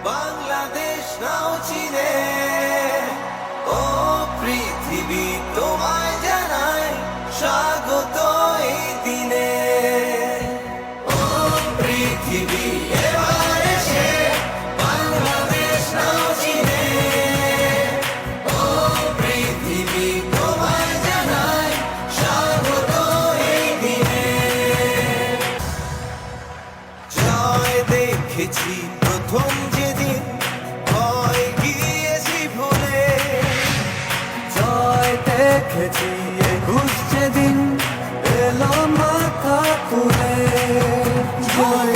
বাংলাদেশ নাও চিনে, ও পৃথিবী তোমায় জানায় স্বাগত এই দিনে। ও পৃথিবী এবার এসে বাংলাদেশ নাও চিনে, ও পৃথিবী তোমায় জানায় স্বাগত এই দিনে। জয় দেখেছি প্রথম যেদিন, ভয় গিয়েছি ভুলে। জয় দেখেছি 21 যেদিন এলো মাথা তুলে। জয়